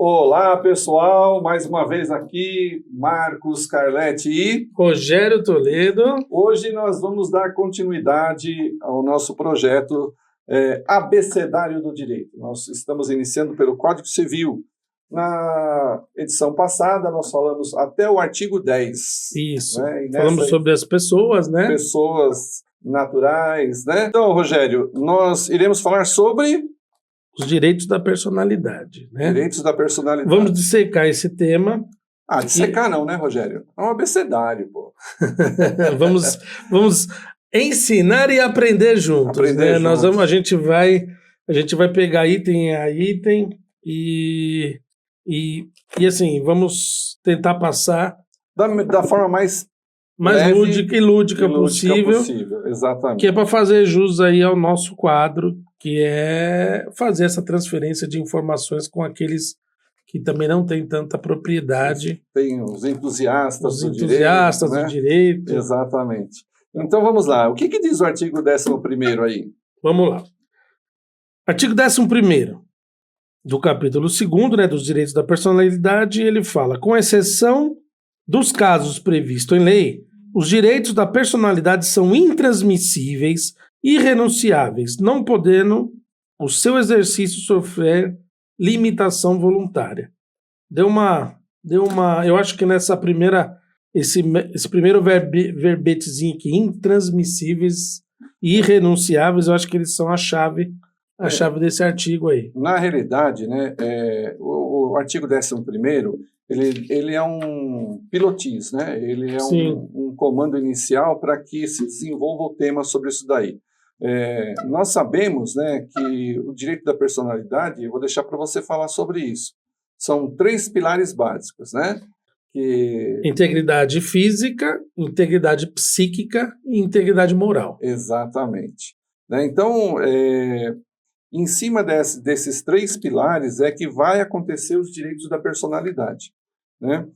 Olá, pessoal, mais uma vez aqui, Marcos Carletti e Rogério Toledo. Hoje nós vamos dar continuidade ao nosso projeto Abecedário do Direito. Nós estamos iniciando pelo Código Civil. Na edição passada, nós falamos até o artigo 10. Isso, né? falamos sobre as pessoas, né? Pessoas naturais, né? Então, Rogério, nós iremos falar sobre os direitos da personalidade, né? Direitos da personalidade. Vamos dissecar esse tema. Dissecar não, né, Rogério? É um abecedário, pô. vamos ensinar e aprender juntos, né? Juntos. A gente vai pegar item a item e assim, vamos tentar passar da forma mais leve, lúdica possível. Exatamente. Que é para fazer jus aí ao nosso quadro, que é fazer essa transferência de informações com aqueles que também não têm tanta propriedade. Tem os entusiastas do direito. Exatamente. Então vamos lá. O que diz o artigo 11º aí? Vamos lá. Artigo 11º do capítulo 2º, né, dos direitos da personalidade, ele fala: com exceção dos casos previstos em lei, os direitos da personalidade são intransmissíveis, irrenunciáveis, não podendo o seu exercício sofrer limitação voluntária. Eu acho que nessa esse primeiro verbetezinho aqui, intransmissíveis e irrenunciáveis, eu acho que eles são a chave desse artigo aí. Na realidade, né, o artigo 11º, ele é um pilotis, né? Ele é um comando inicial para que se desenvolva o tema sobre isso daí. Nós sabemos, né, que o direito da personalidade, eu vou deixar para você falar sobre isso, são 3 pilares básicos, né? Integridade física, integridade psíquica e integridade moral. Exatamente. Então, em cima desses 3 pilares é que vai acontecer os direitos da personalidade, né?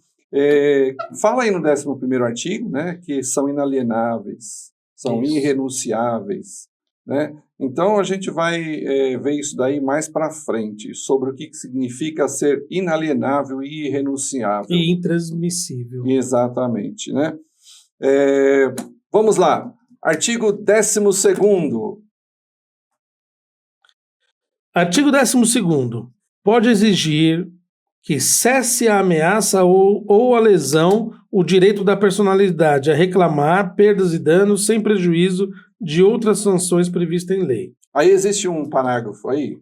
Fala aí no 11º artigo, né, que são inalienáveis, são irrenunciáveis, né? Então a gente vai ver isso daí mais para frente, sobre o que significa ser inalienável e irrenunciável. E intransmissível. Exatamente, né? Vamos lá, artigo 12º. Artigo 12º. Pode exigir que cesse a ameaça ou a lesão o direito da personalidade a reclamar perdas e danos sem prejuízo de outras sanções previstas em lei. Aí existe um parágrafo aí?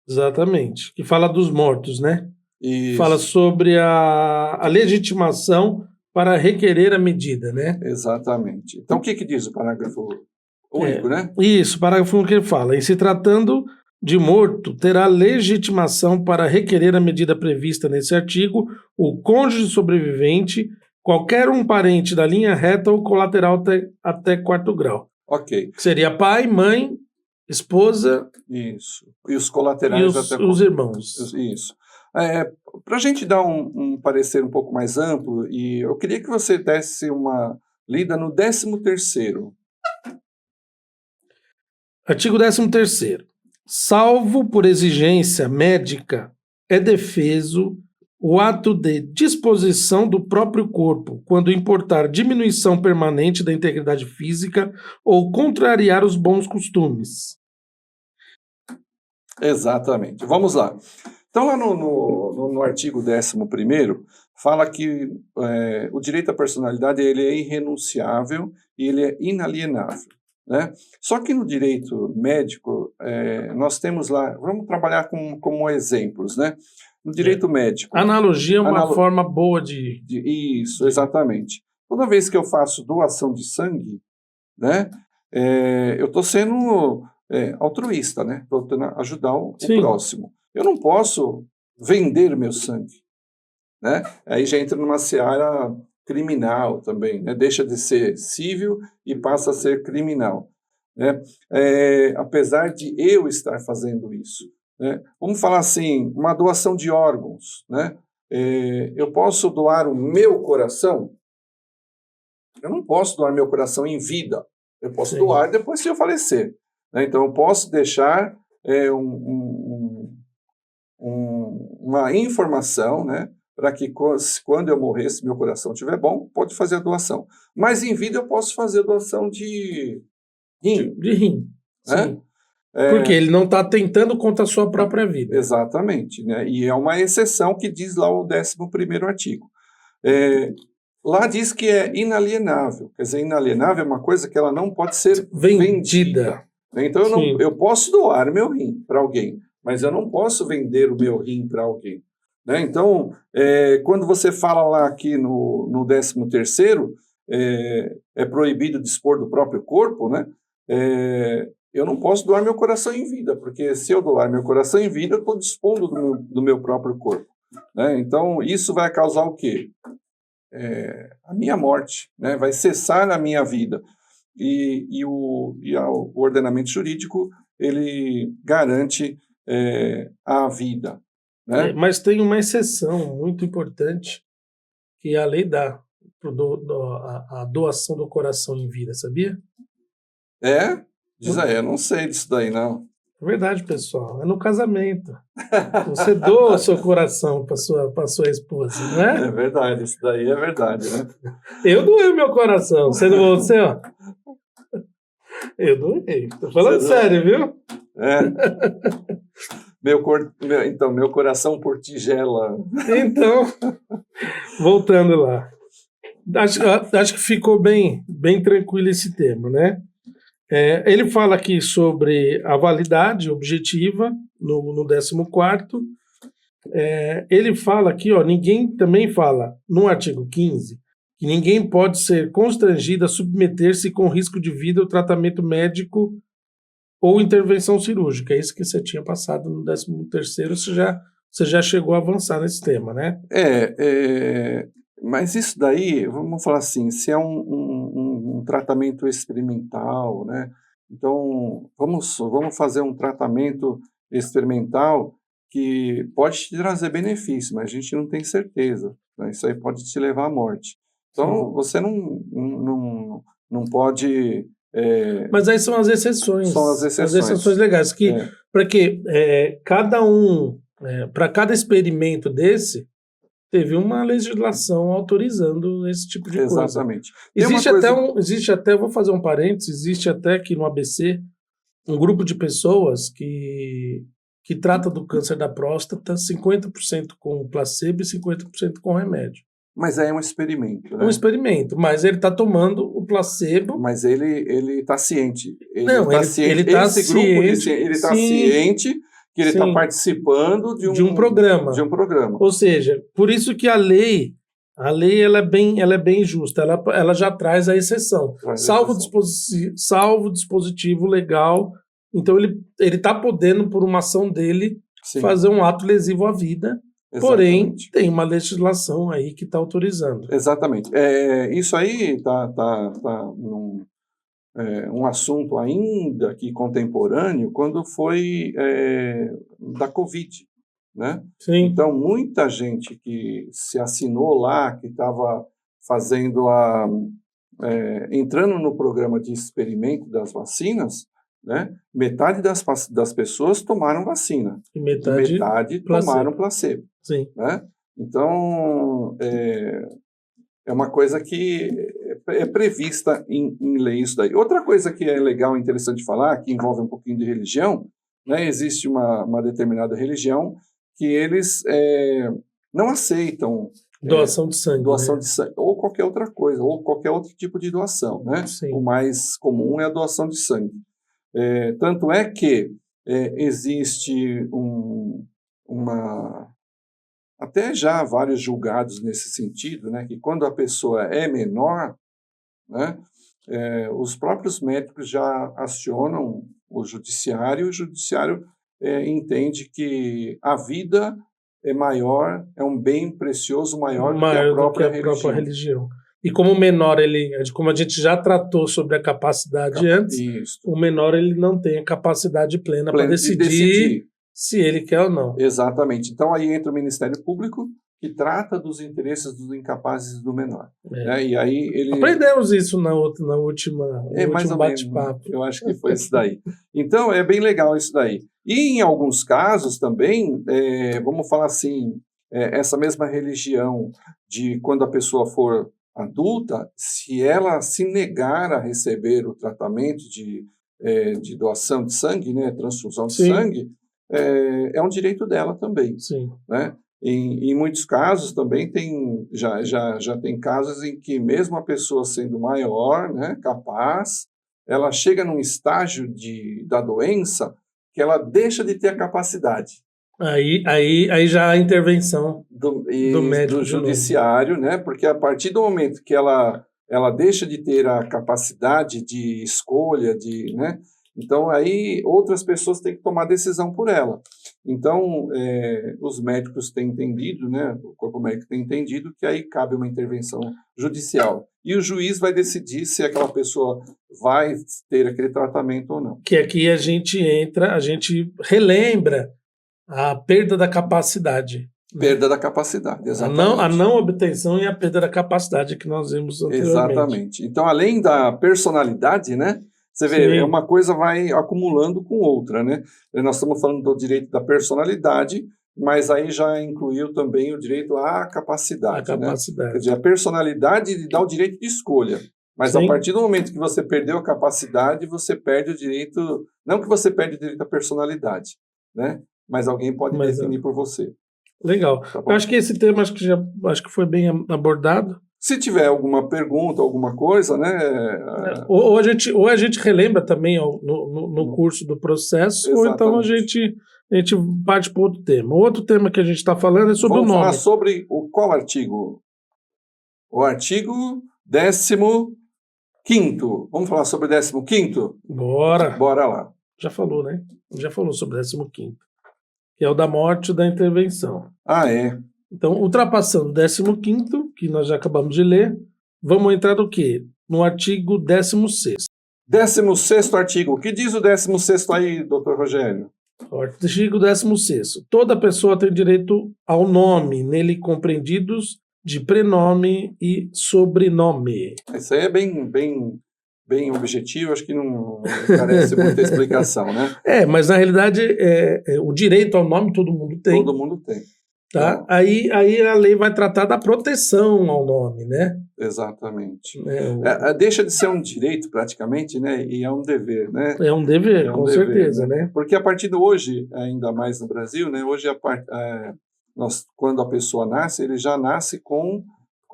Exatamente, que fala dos mortos, né? Isso. Fala sobre a legitimação para requerer a medida, né? Exatamente. Então o que diz o parágrafo único, né? Isso, o parágrafo único que ele fala: em se tratando de morto, terá legitimação para requerer a medida prevista nesse artigo o cônjuge sobrevivente, qualquer um parente da linha reta ou colateral até 4º grau. Ok. Que seria pai, mãe, esposa. Isso. E os colaterais até os irmãos. Isso. Para a gente dar um parecer um pouco mais amplo, e eu queria que você desse uma lida no 13º. Artigo 13º. Salvo por exigência médica, é defeso o ato de disposição do próprio corpo, quando importar diminuição permanente da integridade física ou contrariar os bons costumes. Exatamente. Vamos lá. Então, lá no artigo 11º, fala que o direito à personalidade ele é irrenunciável e ele é inalienável, né? Só que no direito médico, nós temos lá, vamos trabalhar como exemplos, né? No direito médico... Analogia é uma forma boa Isso, exatamente. Toda vez que eu faço doação de sangue, né, eu estou sendo altruísta, né? Estou tentando ajudar o próximo. Eu não posso vender meu sangue, né? Aí já entra numa seara criminal também, né? Deixa de ser civil e passa a ser criminal, né? Apesar de eu estar fazendo isso, né? Vamos falar assim, uma doação de órgãos, né? Eu posso doar o meu coração? Eu não posso doar meu coração em vida, eu posso doar depois que eu falecer, né? Então eu posso deixar uma informação, né? Para que quando eu morrer, se meu coração estiver bom, pode fazer a doação. Mas em vida eu posso fazer a doação de rim. De rim. Né? Sim. Porque ele não está tentando contra a sua própria vida. Exatamente. Né? E é uma exceção que diz lá o 11º artigo. Lá diz que é inalienável. Quer dizer, inalienável é uma coisa que ela não pode ser vendida. Então eu posso doar meu rim para alguém, mas eu não posso vender o meu rim para alguém. Né? Então, quando você fala lá aqui no 13º, é proibido dispor do próprio corpo, né? Eu não posso doar meu coração em vida, porque se eu doar meu coração em vida, eu estou dispondo do meu próprio corpo. Né? Então, isso vai causar o quê? A minha morte, né? Vai cessar a minha vida. E o ordenamento jurídico, ele garante a vida. Né? Mas tem uma exceção muito importante que a lei dá, a doação do coração em vida, sabia? Diz aí, eu não sei disso daí, não. É verdade, pessoal. É no casamento. Você doa o seu coração para sua esposa, não é? É verdade, isso daí é verdade, né? Eu doei o meu coração. Você doou o seu? Eu doei. Tô falando sério, viu? Então, meu coração por tigela. Então, voltando lá. Acho que ficou bem tranquilo esse tema, né? Ele fala aqui sobre a validade objetiva no 14º. Ele fala aqui, ninguém também fala no artigo 15 que ninguém pode ser constrangido a submeter-se com risco de vida ao tratamento médico ou intervenção cirúrgica. É isso que você tinha passado no 13º, você já chegou a avançar nesse tema, né? Mas isso daí, vamos falar assim, se é um tratamento experimental, né? Então, vamos fazer um tratamento experimental que pode te trazer benefício, mas a gente não tem certeza. Né? Isso aí pode te levar à morte. Então, você não pode... Mas aí são as exceções. São as exceções. As exceções legais. Para que para cada experimento desse, teve uma legislação autorizando esse tipo de coisa. Exatamente. Existe até, vou fazer um parênteses, existe até aqui no ABC um grupo de pessoas que trata do câncer da próstata 50% com placebo e 50% com remédio. Mas aí é um experimento, né? Um experimento, mas ele está tomando o placebo. Mas ele está ciente. Ele está ciente que ele está participando de um programa. Ou seja, por isso que a lei ela é bem justa, ela já traz a exceção. Salvo dispositivo legal. Então ele está podendo, por uma ação dele, fazer um ato lesivo à vida. Exatamente. Porém, tem uma legislação aí que está autorizando. Exatamente. Isso aí está um assunto ainda que contemporâneo quando foi da Covid. Né? Sim. Então, muita gente que se assinou lá, que estava fazendo entrando no programa de experimento das vacinas, né? Metade das pessoas tomaram vacina e metade tomaram placebo. Sim. Né? Então, é uma coisa que é prevista em lei isso daí. Outra coisa que é legal e interessante falar, que envolve um pouquinho de religião, né? Existe uma determinada religião que eles não aceitam doação de sangue. Doação de sangue, ou qualquer outra coisa, ou qualquer outro tipo de doação. Né? O mais comum é a doação de sangue. Tanto é que existe até já vários julgados nesse sentido, né, que quando a pessoa é menor, né, os próprios médicos já acionam o judiciário, e o judiciário entende que a vida é maior, é um bem precioso maior do que a própria religião. E como o menor, como a gente já tratou sobre a capacidade antes, o menor ele não tem a capacidade plena para decidir se ele quer ou não. Exatamente. Então aí entra o Ministério Público, que trata dos interesses dos incapazes do menor. Né? E aí aprendemos isso na última mais ou bate-papo. Menos, eu acho que foi isso daí. Então é bem legal isso daí. E em alguns casos também, vamos falar assim, essa mesma religião de quando a pessoa for adulta, se ela se negar a receber o tratamento de doação de sangue, né, transfusão de Sim. sangue, é um direito dela também, Sim. né? Em muitos casos também já tem casos em que mesmo a pessoa sendo maior, né, capaz, ela chega num estágio da doença que ela deixa de ter a capacidade. Aí já há a intervenção do médico do de novo. judiciário, né? Porque a partir do momento que ela deixa de ter a capacidade de escolha, né? Então aí outras pessoas têm que tomar decisão por ela. Então os médicos têm entendido, né? O corpo médico tem entendido que aí cabe uma intervenção judicial e o juiz vai decidir se aquela pessoa vai ter aquele tratamento ou não. Que aqui a gente relembra a perda da capacidade. Perda da capacidade, exatamente. A não obtenção e a perda da capacidade que nós vimos anteriormente. Exatamente. Então, além da personalidade, né? Você vê, uma coisa vai acumulando com outra, né? Nós estamos falando do direito da personalidade, mas aí já incluiu também o direito à capacidade. Né? Quer dizer, a personalidade lhe dá o direito de escolha. Mas a partir do momento que você perdeu a capacidade, você perde o direito... Não que você perde o direito à personalidade, né? Mas alguém pode definir por você. Legal. Tá, eu acho que esse tema acho que foi bem abordado. Se tiver alguma pergunta, alguma coisa, né? Ou a gente relembra também no curso do processo, exatamente. Ou então a gente parte para outro tema. O outro tema que a gente está falando é sobre o nome. Vamos falar sobre qual artigo? O artigo 15º. Vamos falar sobre o 15º? Bora. Bora lá. Já falou, né? Já falou sobre o 15º. Que é o da morte e da intervenção. Ah, é. Então, ultrapassando o 15º, que nós já acabamos de ler, vamos entrar no quê? No artigo 16º. 16º artigo. O que diz o 16º aí, doutor Rogério? O artigo 16º. Toda pessoa tem direito ao nome, nele compreendidos de prenome e sobrenome. Isso aí é bem objetivo, acho que não carece muita explicação, né? Mas na realidade o direito ao nome todo mundo tem. Todo mundo tem. Tá? Então, aí a lei vai tratar da proteção ao nome, né? Exatamente. Deixa de ser um direito praticamente, né? E é um dever, né? É um dever, com certeza, né? Porque a partir de hoje, ainda mais no Brasil, né? Hoje quando a pessoa nasce, ele já nasce com...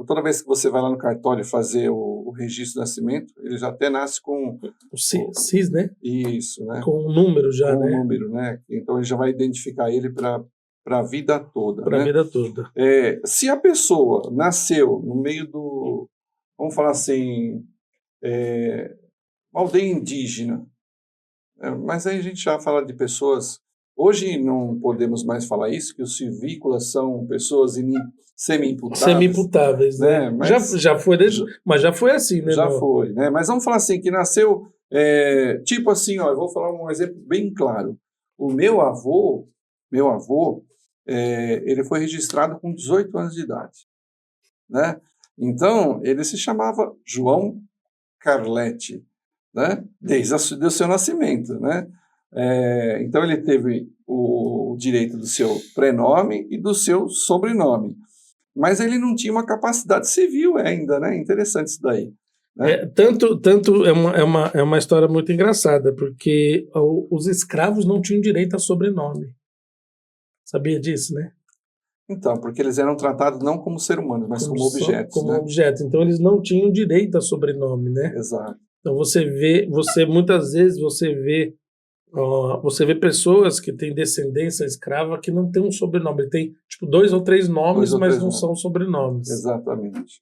Toda vez que você vai lá no cartório fazer o registro de nascimento, ele já até nasce com... O CIS, né? Isso, né? Com um número já, né? Com um número, né? Então, ele já vai identificar ele para a vida toda. Para a vida toda. Se a pessoa nasceu no meio do... Vamos falar assim... uma aldeia indígena. Mas aí a gente já fala de pessoas... Hoje não podemos mais falar isso, que os silvícolas são pessoas semi-imputáveis. Semi-imputáveis, né? Mas já foi assim, né? Já foi, né? Mas vamos falar assim, que nasceu... tipo assim, ó, eu vou falar um exemplo bem claro. O meu avô, ele foi registrado com 18 anos de idade, né? Então, ele se chamava João Carletti, né? Desde o seu nascimento, né? Então, ele teve o direito do seu prenome e do seu sobrenome. Mas ele não tinha uma capacidade civil ainda, né? Interessante isso daí. Né? É uma história muito engraçada, porque os escravos não tinham direito a sobrenome. Sabia disso, né? Então, porque eles eram tratados não como ser humanos, mas como objetos. Como objetos. Então, eles não tinham direito a sobrenome, né? Exato. Então, muitas vezes você vê pessoas que têm descendência escrava que não tem um sobrenome. Ele tem, tipo, 2 ou 3 nomes, mas não são sobrenomes. Exatamente.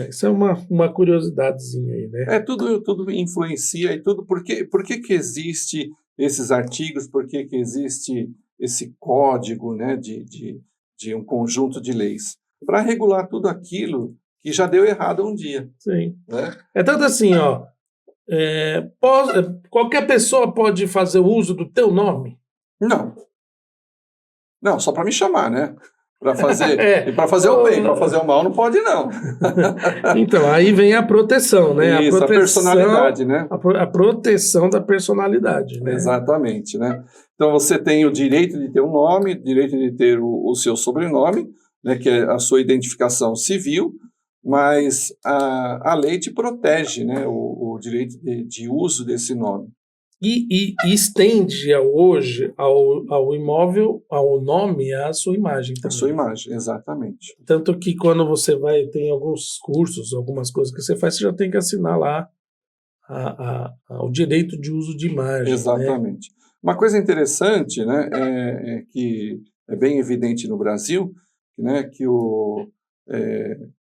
Isso é uma curiosidadezinha aí, né? Tudo influencia e tudo. Por que existe esses artigos? Por que existe esse código, né, de um conjunto de leis? Para regular tudo aquilo que já deu errado um dia. Sim. Né? É tanto assim, ó. Qualquer pessoa pode fazer o uso do teu nome? Não, só para me chamar, né? Para fazer, e para fazer o bem, para fazer o mal não pode não. Então, aí vem a proteção, né? Isso, a personalidade, né? A proteção da personalidade, né? Exatamente, né? Então você tem o direito de ter um nome, o direito de ter o seu sobrenome, né, que é a sua identificação civil, mas a lei te protege, né, o direito de uso desse nome. E estende hoje ao imóvel, ao nome, a sua imagem também. A sua imagem, exatamente. Tanto que quando você tem alguns cursos, algumas coisas que você faz, você já tem que assinar lá o direito de uso de imagem. Exatamente. Né? Uma coisa interessante, né, que é bem evidente no Brasil, né, que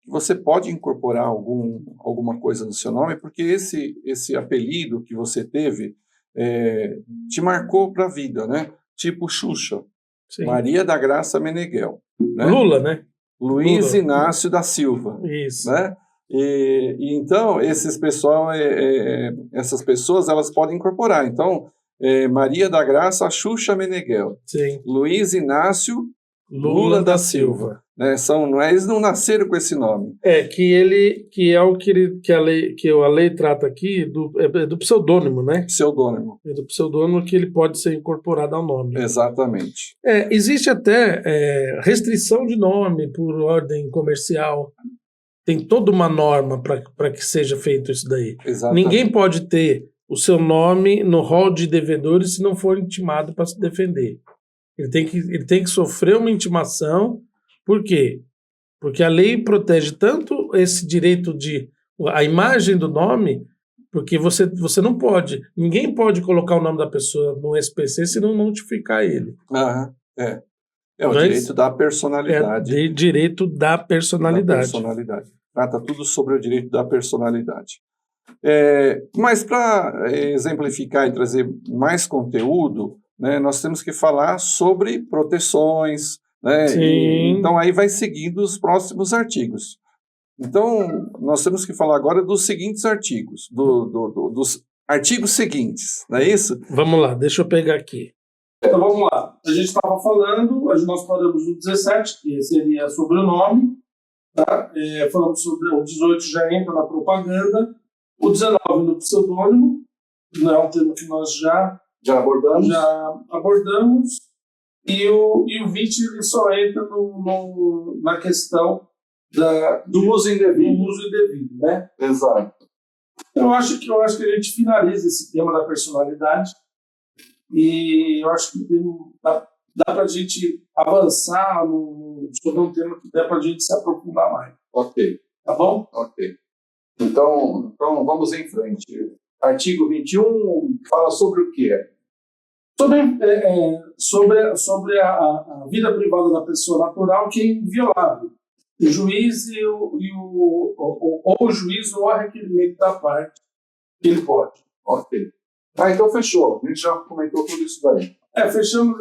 você pode incorporar alguma coisa no seu nome, porque esse apelido que você teve te marcou para a vida, né? Tipo Xuxa, sim. Maria da Graça Meneghel. Né? Lula, né? Luiz Lula. Inácio da Silva. Isso. Né? E então, essas pessoas, elas podem incorporar. Então, Maria da Graça Xuxa Meneghel. Sim. Luiz Inácio Lula da Silva. Né? Eles não nasceram com esse nome. Que a lei trata aqui do pseudônimo, né? Pseudônimo. É do pseudônimo que ele pode ser incorporado ao nome. Exatamente. Existe até restrição de nome por ordem comercial. Tem toda uma norma para que seja feito isso daí. Exatamente. Ninguém pode ter o seu nome no rol de devedores se não for intimado para se defender. Ele tem que sofrer uma intimação. Por quê? Porque a lei protege tanto esse direito a imagem do nome, porque você não pode, ninguém pode colocar o nome da pessoa no SPC se não notificar ele. É o direito da personalidade. Direito da personalidade. Trata tudo sobre o direito da personalidade. Mas para exemplificar e trazer mais conteúdo, né, nós temos que falar sobre proteções, né? Então aí vai seguindo os próximos artigos. Então nós temos que falar agora dos seguintes artigos, dos artigos seguintes, não é isso? Vamos lá, deixa eu pegar aqui. Então vamos lá, a gente estava falando, nós falamos do 17, que seria sobre o nome, tá? Falamos sobre o 18, já entra na propaganda, o 19 no pseudônimo, não é um tema que nós já abordamos. E o 20 ele só entra na questão do uso indevido, né? Exato. Eu acho que a gente finaliza esse tema da personalidade e eu acho que dá para a gente avançar sobre um tema que dá para a gente se aprofundar mais. Ok. Tá bom? Ok. Então vamos em frente. Artigo 21 fala sobre o quê? Sobre a vida privada da pessoa natural, que é inviolável. O juiz ou o juiz ou a requerimento da parte que ele pode. Ok. Então fechou. A gente já comentou tudo isso daí. Fechamos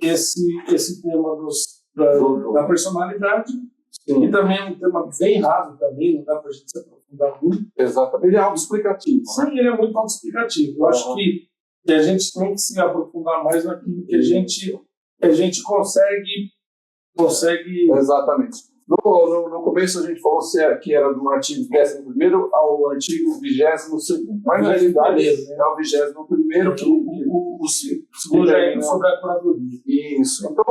esse tema da personalidade. Sim. E também é um tema bem raso também, não dá para a gente se aprofundar muito. Exatamente. Ele é autoexplicativo. Sim, ele é muito autoexplicativo. Eu acho que a gente tem que se aprofundar mais naquilo que a gente consegue. Exatamente. No começo a gente falou que era do artigo 11º ao artigo 22º, mas na realidade é o 21º que o segundo já é sobre a curadoria. Isso. Então,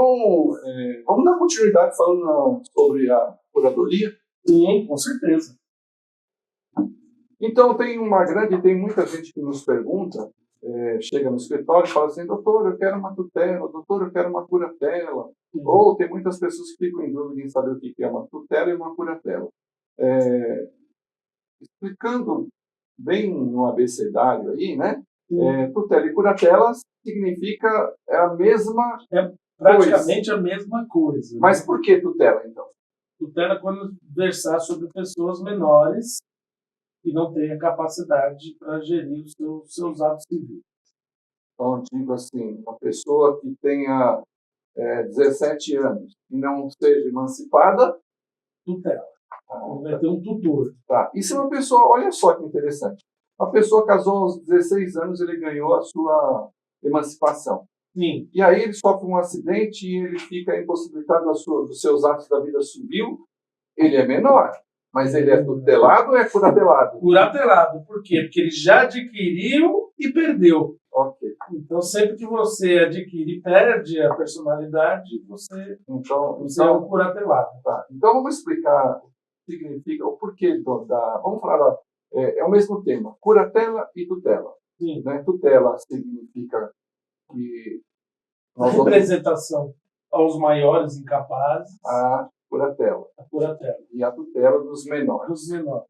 vamos dar continuidade falando sobre a curadoria? Sim, com certeza. Então, tem muita gente que nos pergunta, chega no escritório e fala assim, doutor, eu quero uma tutela, doutor, eu quero uma curatela. Ou tem muitas pessoas que ficam em dúvida em saber o que é uma tutela e uma curatela. Explicando bem no abecedário aí, né? Tutela e curatela significa a mesma praticamente coisa. A mesma coisa. Mas por que tutela, então? Tutela é quando versar sobre pessoas menores que não têm a capacidade para gerir os seus atos civis. Então, digo assim, uma pessoa que tenha 17 anos e não seja emancipada, tutela. Vai ter um tutor. Tá. E se uma pessoa, olha só que interessante, uma pessoa casou aos 16 anos, ele ganhou a sua emancipação. Sim. E aí ele sofre um acidente e ele fica impossibilitado dos seus atos da vida civil, ele é menor. Mas ele é tutelado ou é curatelado? Curatelado. Por quê? Porque ele já adquiriu e perdeu. Ok. Então, sempre que você adquire e perde a personalidade, você é um curatelado. Tá. Então, vamos explicar o que significa, o porquê vamos falar, é o mesmo tema, curatela e tutela. Sim. Né? Tutela significa que a representação aos maiores incapazes. A curatela. A curatela. E a tutela dos menores. Dos menores.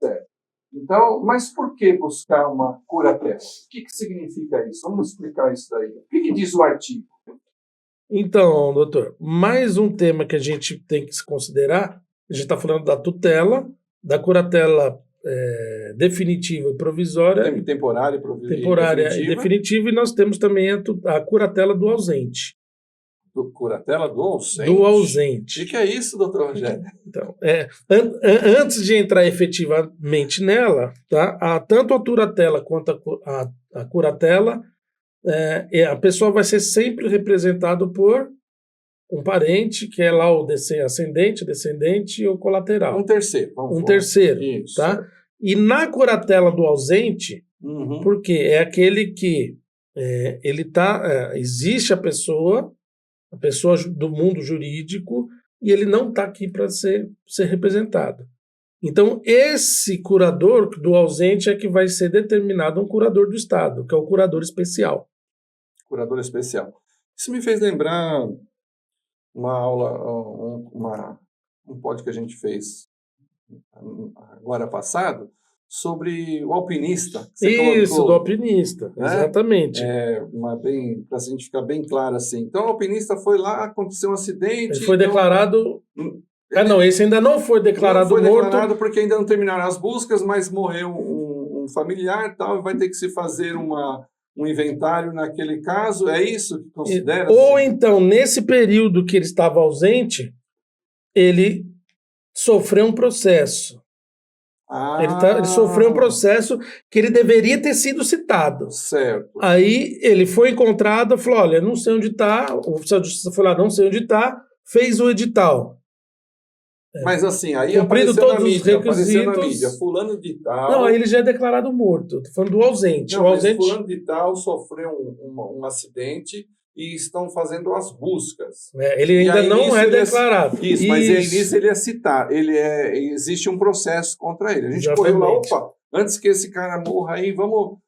Certo. Então, mas por que buscar uma curatela? O que significa isso? Vamos explicar isso daí. O que diz o artigo? Então, doutor, mais um tema que a gente tem que se considerar, a gente está falando da tutela, da curatela definitiva e provisória. Temporária e definitiva, e nós temos também a curatela do ausente. Curatela do ausente? Do ausente. O que é isso, doutor Rogério? Então, antes de entrar efetivamente nela, tá, tanto a turatela quanto a curatela, a pessoa vai ser sempre representada por um parente, que é lá o ascendente, descendente ou colateral. Um terceiro. Terceiro, isso. Tá? E na curatela do ausente, porque é aquele que existe a pessoa do mundo jurídico, e ele não está aqui para ser representado. Então, esse curador do ausente é que vai ser determinado um curador do Estado, que é o curador especial. Curador especial. Isso me fez lembrar uma aula, um pod que a gente fez agora passado, sobre o alpinista. Isso, do alpinista, né? Exatamente. Para a gente ficar bem claro assim. Então, o alpinista foi lá, aconteceu um acidente. Ele foi declarado... não, esse ainda não foi declarado morto. Não foi declarado porque ainda não terminaram as buscas, mas morreu um familiar e tal, vai ter que se fazer um inventário naquele caso. É isso que considera? Ou então, nesse período que ele estava ausente, ele sofreu um processo. Ele sofreu um processo que ele deveria ter sido citado. Certo. Aí ele foi encontrado, falou, olha, não sei onde está, o oficial de justiça foi lá, não sei onde está, fez o edital. Mas assim, aí cumprindo todos os requisitos, apareceu na mídia, fulano de tal... Não, aí ele já é declarado morto, estou falando do ausente. Não, mas fulano de tal sofreu um acidente e estão fazendo as buscas. Ele ainda não é declarado. Isso, mas nisso ele é citado. Existe um processo contra ele. A gente correu lá, antes que esse cara morra aí, vamos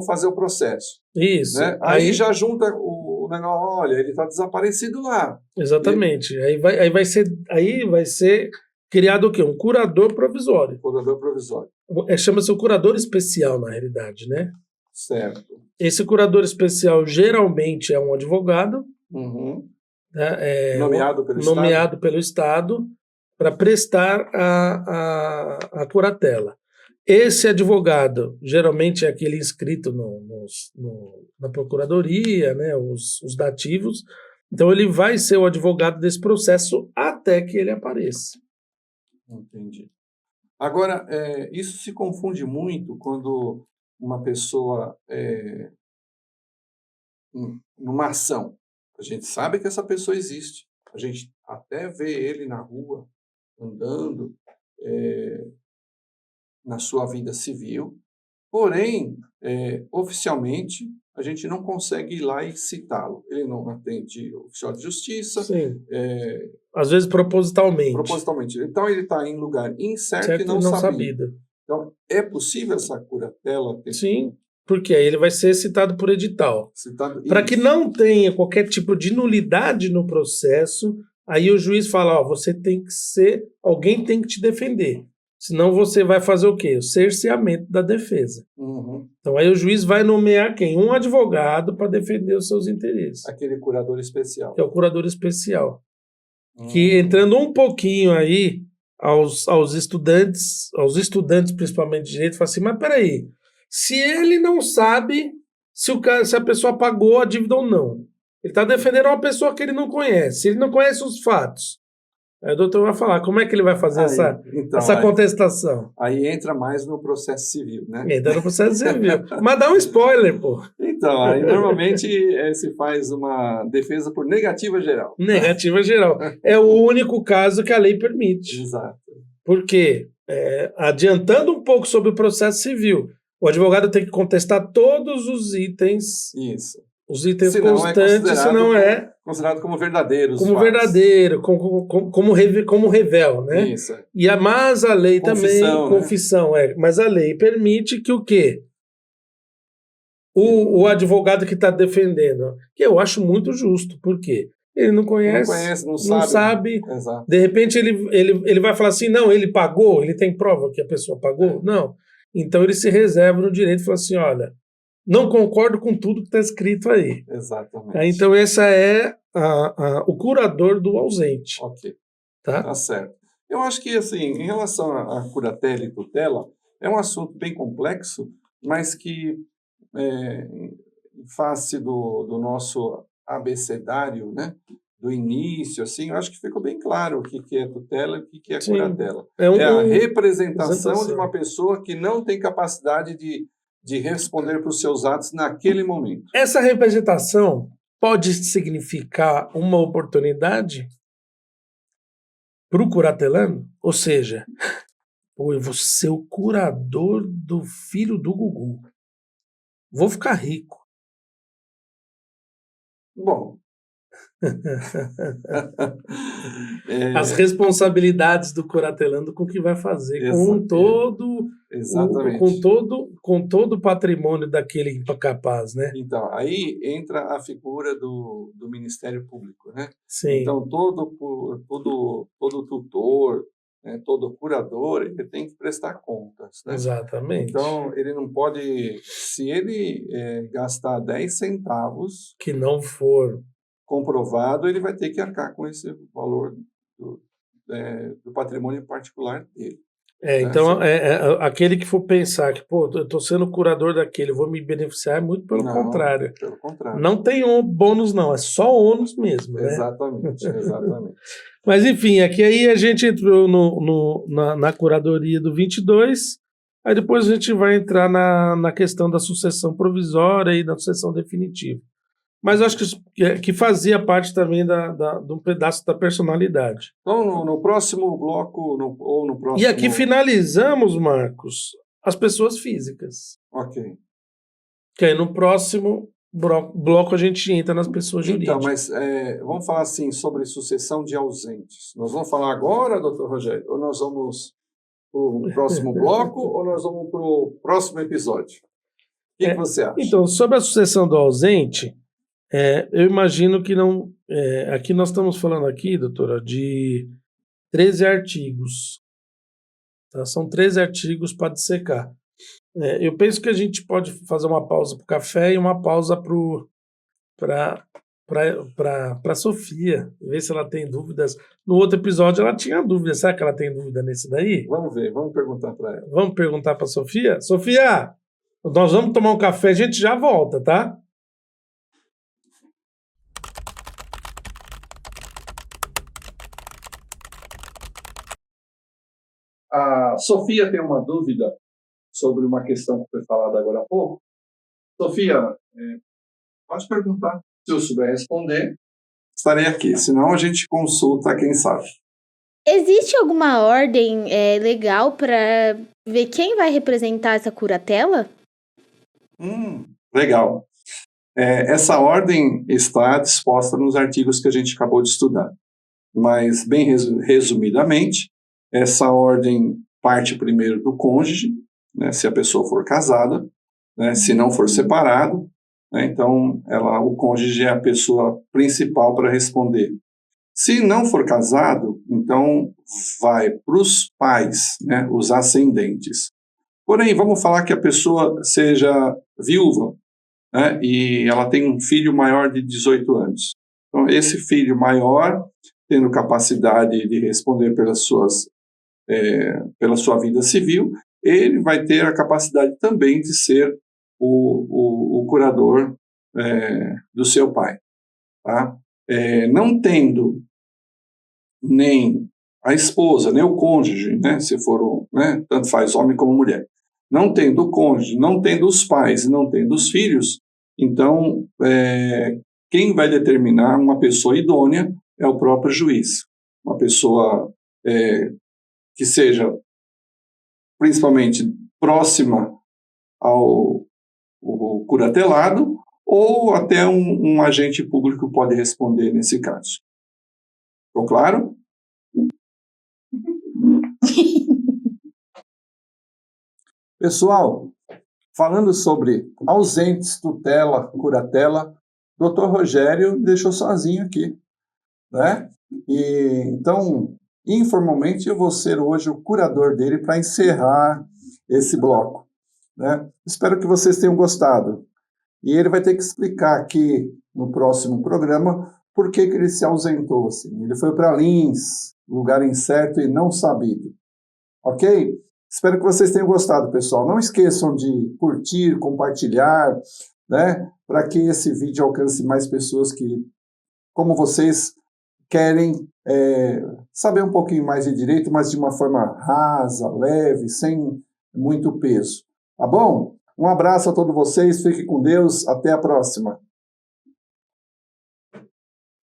fazer o processo. Isso. Né? Aí já junta o negócio, olha, ele está desaparecido lá. Exatamente. Aí vai ser criado o quê? Um curador provisório. Curador provisório. Chama-se o curador especial, na realidade, né? Certo. Esse curador especial geralmente é um advogado, né, nomeado pelo Estado para prestar a curatela. Esse advogado geralmente é aquele inscrito na procuradoria, né, os dativos. Então ele vai ser o advogado desse processo até que ele apareça. Entendi. Agora, isso se confunde muito quando uma pessoa numa ação. A gente sabe que essa pessoa existe. A gente até vê ele na rua, andando, na sua vida civil. Porém, oficialmente, a gente não consegue ir lá e citá-lo. Ele não atende o oficial de justiça. Sim. Às vezes propositalmente. Então, ele está em lugar incerto e não sabido. Então, é possível essa curatela? Sim, porque aí ele vai ser citado por edital. Para que não tenha qualquer tipo de nulidade no processo, aí o juiz fala, alguém tem que te defender. Senão você vai fazer o quê? O cerceamento da defesa. Então aí o juiz vai nomear quem? Um advogado para defender os seus interesses. Aquele curador especial. Que é o curador especial. Que entrando um pouquinho aí aos estudantes principalmente de direito, fala assim, mas peraí, se ele não sabe se a pessoa pagou a dívida ou não, ele está defendendo uma pessoa que ele não conhece, ele não conhece os fatos, Aí o doutor vai falar, como é que ele vai fazer essa contestação? Aí entra mais no processo civil, né? Entra no processo civil. Mas dá um spoiler, pô. Então, aí normalmente se faz uma defesa por negativa geral. Negativa geral. É o único caso que a lei permite. Exato. Por quê? Adiantando um pouco sobre o processo civil, o advogado tem que contestar todos os itens. Isso. Os itens constantes, se não é considerado como verdadeiros. Como fatos. Verdadeiro, como revel, né? Isso. Mas a lei confissão, também, confissão, mas a lei permite que o quê? O advogado que está defendendo, que eu acho muito justo, por quê? Ele não conhece, não sabe. Exato. De repente ele vai falar assim, não, ele pagou, ele tem prova que a pessoa pagou? Não. Então ele se reserva no direito e fala assim, olha, não concordo com tudo que está escrito aí. Exatamente. Então essa é o curador do ausente. Ok. Tá certo. Eu acho que, assim, em relação à curatela e tutela, é um assunto bem complexo, mas que, em face do nosso abecedário, né, do início, assim, eu acho que ficou bem claro o que é tutela e o que é curatela. É a representação de uma pessoa que não tem capacidade de responder para os seus atos naquele momento. Essa representação pode significar uma oportunidade para o curatelano? Ou seja, eu vou ser o curador do filho do Gugu. Vou ficar rico. Bom. As responsabilidades do curatelando com o que vai fazer com todo o patrimônio daquele incapaz, né? Então, aí entra a figura do Ministério Público, né? Sim. Então, todo tutor, né, todo curador, ele tem que prestar contas, né? Exatamente. Então, ele não pode, se ele gastar 10 centavos... Que não for comprovado, ele vai ter que arcar com esse valor do patrimônio particular dele. Então, aquele que for pensar que, pô, eu estou sendo curador daquele, eu vou me beneficiar, muito pelo contrário. Pelo contrário. Não tem bônus, não, é só ônus mesmo. Né? Exatamente. Mas, enfim, aqui aí a gente entrou na curadoria do 22, aí depois a gente vai entrar na questão da sucessão provisória e da sucessão definitiva. Mas eu acho que fazia parte também de um pedaço da personalidade. Então, no próximo bloco, ou no próximo... E aqui finalizamos, Marcos, as pessoas físicas. Ok. Que aí no próximo bloco a gente entra nas pessoas jurídicas. Então, mas vamos falar assim sobre sucessão de ausentes. Nós vamos falar agora, doutor Rogério, ou nós vamos para o próximo bloco, ou nós vamos para o próximo episódio? O que você acha? Então, sobre a sucessão do ausente... eu imagino que não... aqui nós estamos falando aqui, doutora, de 13 artigos. Tá? São 13 artigos para dissecar. Eu penso que a gente pode fazer uma pausa para o café e uma pausa para a Sofia, ver se ela tem dúvidas. No outro episódio ela tinha dúvida. Será que ela tem dúvida nesse daí? Vamos ver, vamos perguntar para ela. Vamos perguntar para a Sofia? Sofia, nós vamos tomar um café, a gente já volta, tá? A Sofia tem uma dúvida sobre uma questão que foi falada agora há pouco. Sofia, pode perguntar. Se eu souber responder, estarei aqui. Senão a gente consulta quem sabe. Existe alguma ordem legal para ver quem vai representar essa curatela? Legal. Essa ordem está disposta nos artigos que a gente acabou de estudar. Mas, bem resumidamente, essa ordem parte primeiro do cônjuge, né, se a pessoa for casada, né, se não for separado, né, então o cônjuge é a pessoa principal para responder. Se não for casado, então vai para os pais, né, os ascendentes. Porém, vamos falar que a pessoa seja viúva, né, e ela tem um filho maior de 18 anos. Então, esse filho maior, tendo capacidade de responder pela sua vida civil, ele vai ter a capacidade também de ser o curador do seu pai. Tá? Não tendo nem a esposa, nem o cônjuge, né, se for, né, tanto faz homem como mulher, não tendo o cônjuge, não tendo os pais, não tendo os filhos, então quem vai determinar uma pessoa idônea é o próprio juiz. Uma pessoa que seja principalmente próxima ao curatelado, ou até um agente público pode responder nesse caso. Ficou claro? Pessoal, falando sobre ausentes, tutela, curatela, Dr. Rogério me deixou sozinho aqui, né? E então, informalmente, eu vou ser hoje o curador dele para encerrar esse bloco, né? Espero que vocês tenham gostado. E ele vai ter que explicar aqui no próximo programa por que ele se ausentou. Assim. Ele foi para Lins, lugar incerto e não sabido. Ok? Espero que vocês tenham gostado, pessoal. Não esqueçam de curtir, compartilhar, né? Para que esse vídeo alcance mais pessoas que, como vocês, querem saber um pouquinho mais de direito, mas de uma forma rasa, leve, sem muito peso. Tá bom? Um abraço a todos vocês, fiquem com Deus, até a próxima.